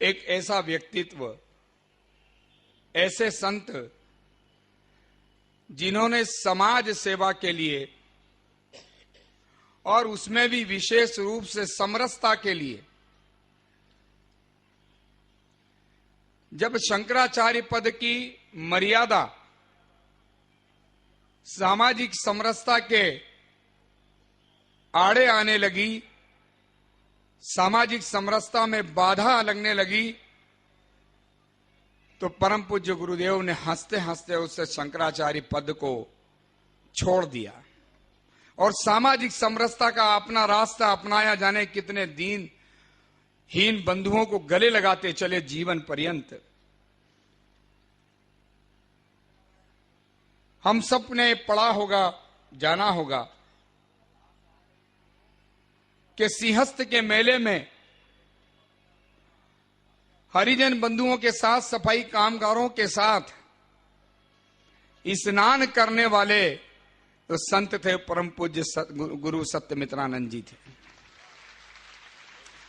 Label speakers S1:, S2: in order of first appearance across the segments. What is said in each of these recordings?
S1: एक ऐसा व्यक्तित्व, ऐसे संत जिन्होंने समाज सेवा के लिए और उसमें भी विशेष रूप से समरसता के लिए, जब शंकराचार्य पद की मर्यादा सामाजिक समरसता के आड़े आने लगी, सामाजिक समरसता में बाधा लगने लगी, तो परम पूज्य गुरुदेव ने हंसते हंसते उससे शंकराचार्य पद को छोड़ दिया और सामाजिक समरसता का अपना रास्ता अपनाया। जाने कितने दीनहीन बंधुओं को गले लगाते चले जीवन पर्यंत। हम सब ने पढ़ा होगा, जाना होगा कि सिंहस्थ के मेले में हरिजन बंधुओं के साथ, सफाई कामगारों के साथ स्नान करने वाले तो संत थे परम पूज्य गुरु सत्यमित्रानंद जी थे,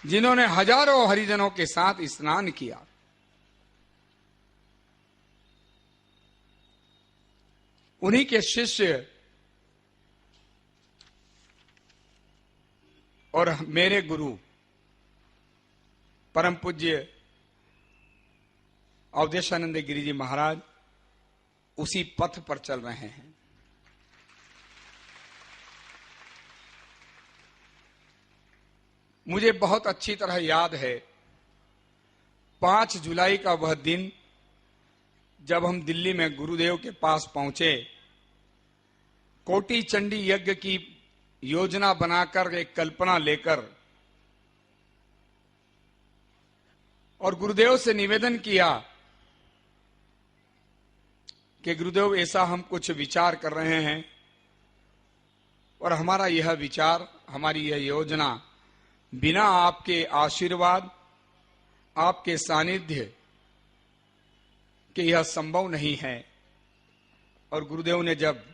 S1: जिन्होंने हजारों हरिजनों के साथ स्नान किया। उन्हीं के शिष्य और मेरे गुरु परम पूज्य अवधेशानंद गिरि जी महाराज उसी पथ पर चल रहे हैं। मुझे बहुत अच्छी तरह याद है 5 जुलाई का वह दिन जब हम दिल्ली में गुरुदेव के पास पहुंचे, कोटि चंडी यज्ञ की योजना बनाकर, एक कल्पना लेकर, और गुरुदेव से निवेदन किया कि गुरुदेव ऐसा हम कुछ विचार कर रहे हैं और हमारा यह विचार, हमारी यह योजना बिना आपके आशीर्वाद, आपके सानिध्य के यह संभव नहीं है। और गुरुदेव ने जब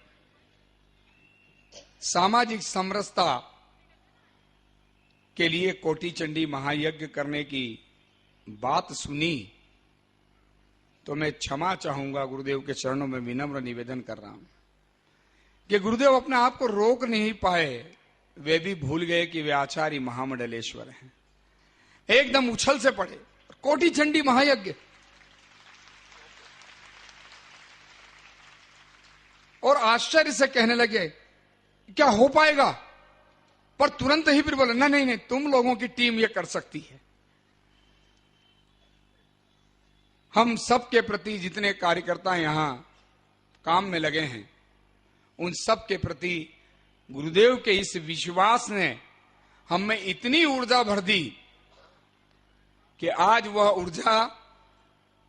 S1: सामाजिक समरसता के लिए कोटि चंडी महायज्ञ करने की बात सुनी तो मैं क्षमा चाहूंगा, गुरुदेव के चरणों में विनम्र निवेदन कर रहा हूं कि गुरुदेव अपने आप को रोक नहीं पाए। वे भी भूल गए कि वे आचार्य महामंडलेश्वर हैं। एकदम उछल से पड़े, कोटि चंडी महायज्ञ, और आश्चर्य से कहने लगे क्या हो पाएगा, पर तुरंत ही फिर बोले नहीं नहीं, तुम लोगों की टीम ये कर सकती है। हम सबके प्रति जितने कार्यकर्ता यहां काम में लगे हैं, उन सब के प्रति गुरुदेव के इस विश्वास ने हम में इतनी ऊर्जा भर दी कि आज वह ऊर्जा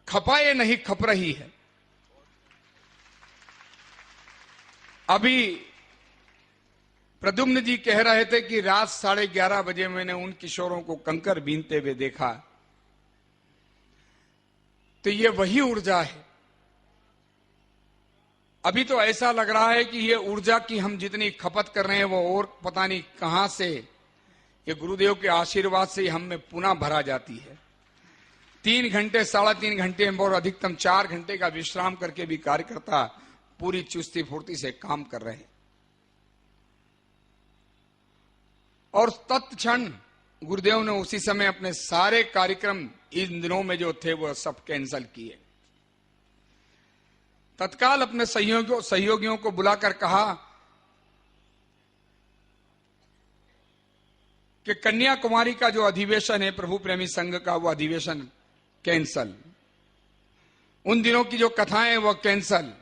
S1: खपाए नहीं खप रही है। अभी प्रद्युम्न जी कह रहे थे कि रात 11:30 बजे मैंने उन किशोरों को कंकर बीनते हुए देखा, तो ये वही ऊर्जा है। अभी तो ऐसा लग रहा है कि ये ऊर्जा की हम जितनी खपत कर रहे हैं वो और पता नहीं कहां से, ये गुरुदेव के आशीर्वाद से हम में पुनः भरा जाती है। 3 घंटे 3.5 घंटे और अधिकतम 4 घंटे का विश्राम करके भी कार्यकर्ता पूरी चुस्ती फुर्ती से काम कर रहे हैं। और तत्क्षण गुरुदेव ने उसी समय अपने सारे कार्यक्रम इन दिनों में जो थे वो सब कैंसिल किए। तत्काल अपने सहयोगियों को बुलाकर कहा कि कन्याकुमारी का जो अधिवेशन है प्रभु प्रेमी संघ का, वो अधिवेशन कैंसल, उन दिनों की जो कथाएं वो कैंसल,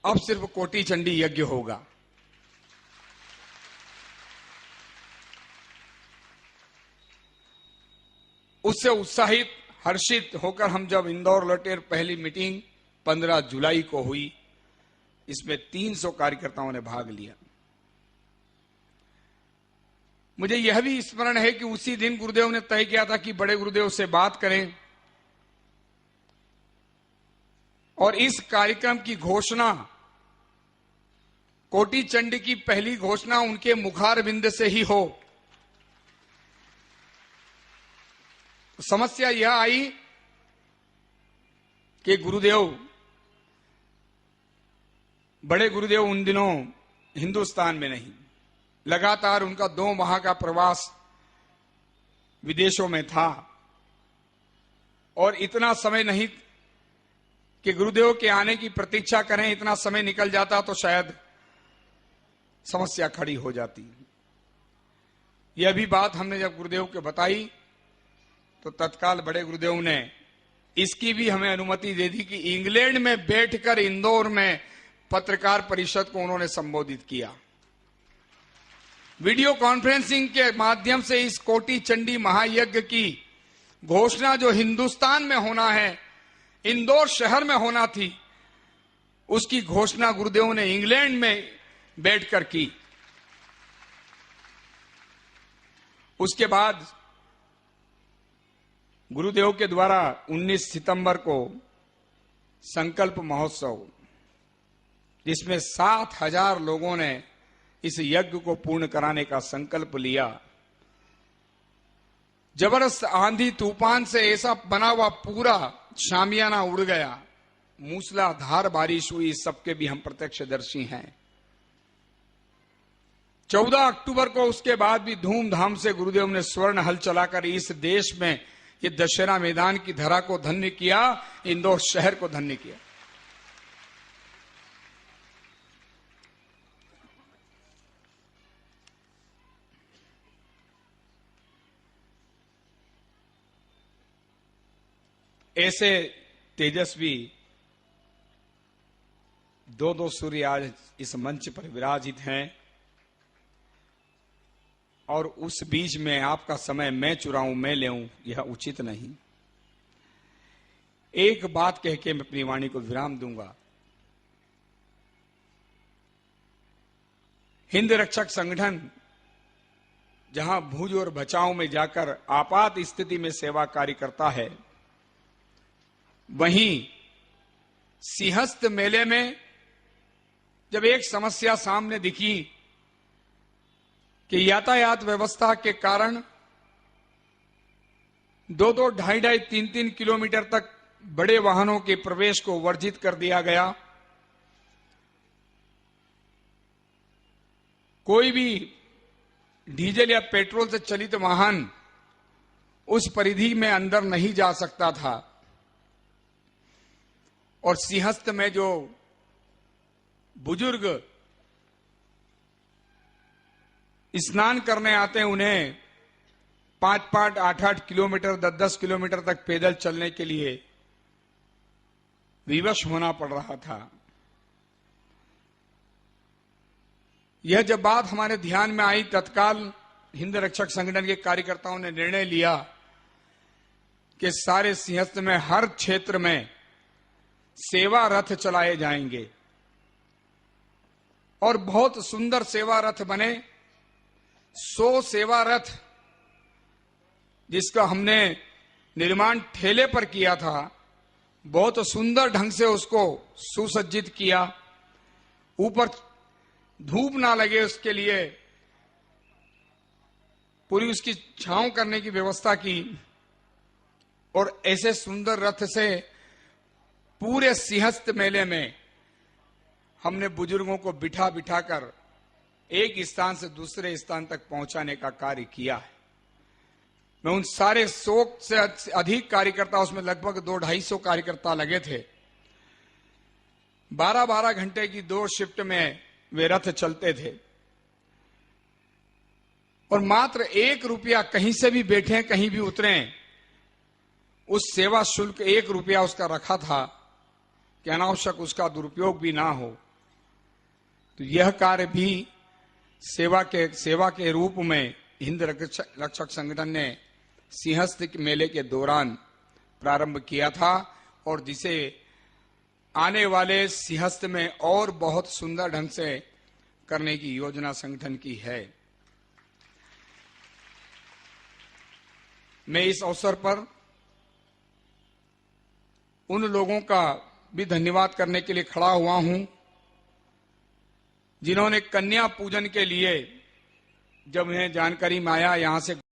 S1: अब सिर्फ कोटि चंडी यज्ञ होगा। उससे उत्साहित हर्षित होकर हम जब इंदौर लौटे, पहली मीटिंग 15 जुलाई को हुई, इसमें 300 कार्यकर्ताओं ने भाग लिया। मुझे यह भी स्मरण है कि उसी दिन गुरुदेव ने तय किया था कि बड़े गुरुदेव से बात करें और इस कार्यक्रम की घोषणा, कोटि चंडी की पहली घोषणा उनके मुखारविंद से ही हो। समस्या यह आई कि गुरुदेव, बड़े गुरुदेव उन दिनों हिंदुस्तान में नहीं, लगातार उनका 2 माह का प्रवास विदेशों में था और इतना समय नहीं कि गुरुदेव के आने की प्रतीक्षा करें। इतना समय निकल जाता तो शायद समस्या खड़ी हो जाती। यह भी बात हमने जब गुरुदेव को बताई तो तत्काल बड़े गुरुदेव ने इसकी भी हमें अनुमति दे दी कि इंग्लैंड में बैठकर इंदौर में पत्रकार परिषद को उन्होंने संबोधित किया। वीडियो कॉन्फ्रेंसिंग के माध्यम से इस कोटि चंडी महायज्ञ की घोषणा जो हिंदुस्तान में होना है, इंदौर शहर में होना थी, उसकी घोषणा गुरुदेव ने इंग्लैंड में बैठकर की। उसके बाद गुरुदेव के द्वारा 19 सितंबर को संकल्प महोत्सव, जिसमें 7,000 लोगों ने इस यज्ञ को पूर्ण कराने का संकल्प लिया। जबरदस्त आंधी तूफान से ऐसा बना हुआ पूरा शामियाना उड़ गया, मूसलाधार बारिश हुई, सबके भी हम प्रत्यक्षदर्शी हैं। 14 अक्टूबर को उसके बाद भी धूमधाम से गुरुदेव ने स्वर्ण हल चलाकर इस देश में ये दशहरा मैदान की धरा को धन्य किया, इंदौर शहर को धन्य किया। ऐसे तेजस्वी 2 सूर्य आज इस मंच पर विराजित हैं और उस बीच में आपका समय मैं चुराऊं, मैं लेऊं, यह उचित नहीं। एक बात कह के मैं अपनी वाणी को विराम दूंगा। हिंद रक्षक संगठन जहां भुज और बचाव में जाकर आपात स्थिति में सेवा कार्य करता है, वहीं सिंहस्थ मेले में जब एक समस्या सामने दिखी कि यातायात व्यवस्था के कारण 2-2, 2.5-2.5, 3-3 किलोमीटर तक बड़े वाहनों के प्रवेश को वर्जित कर दिया गया। कोई भी डीजल या पेट्रोल से चलित वाहन उस परिधि में अंदर नहीं जा सकता था और सिंहस्थ में जो बुजुर्ग स्नान करने आते हैं, उन्हें 5-5, 8-8 किलोमीटर, 10-10 किलोमीटर तक पैदल चलने के लिए विवश होना पड़ रहा था। यह जब बात हमारे ध्यान में आई, तत्काल हिंद रक्षक संगठन के कार्यकर्ताओं ने निर्णय लिया कि सारे सिंहस्थ में हर क्षेत्र में सेवा रथ चलाए जाएंगे और बहुत सुंदर सेवा रथ बने। 100 सेवा रथ जिसका हमने निर्माण ठेले पर किया था, बहुत सुंदर ढंग से उसको सुसज्जित किया। ऊपर धूप ना लगे उसके लिए पूरी उसकी छांव करने की व्यवस्था की और ऐसे सुंदर रथ से पूरे सिंहस्थ मेले में हमने बुजुर्गों को बिठा बिठाकर एक स्थान से दूसरे स्थान तक पहुंचाने का कार्य किया है। मैं उन सारे 100 से अधिक कार्यकर्ता, उसमें लगभग 200-250 कार्यकर्ता लगे थे। 12-12 घंटे की 2 शिफ्ट में वे रथ चलते थे और मात्र 1 रुपया कहीं से भी बैठे कहीं भी उतरे, उस सेवा शुल्क 1 रुपया उसका रखा था कि अनावश्यक उसका दुरुपयोग भी ना हो। तो यह कार्य भी सेवा के रूप में हिंद रक्षक संगठन ने सिंहस्थ मेले के दौरान प्रारंभ किया था और जिसे आने वाले सिंहस्थ में और बहुत सुंदर ढंग से करने की योजना संगठन की है। मैं इस अवसर पर उन लोगों का भी धन्यवाद करने के लिए खड़ा हुआ हूं जिन्होंने कन्या पूजन के लिए, जब उन्हें जानकारी में आया यहां से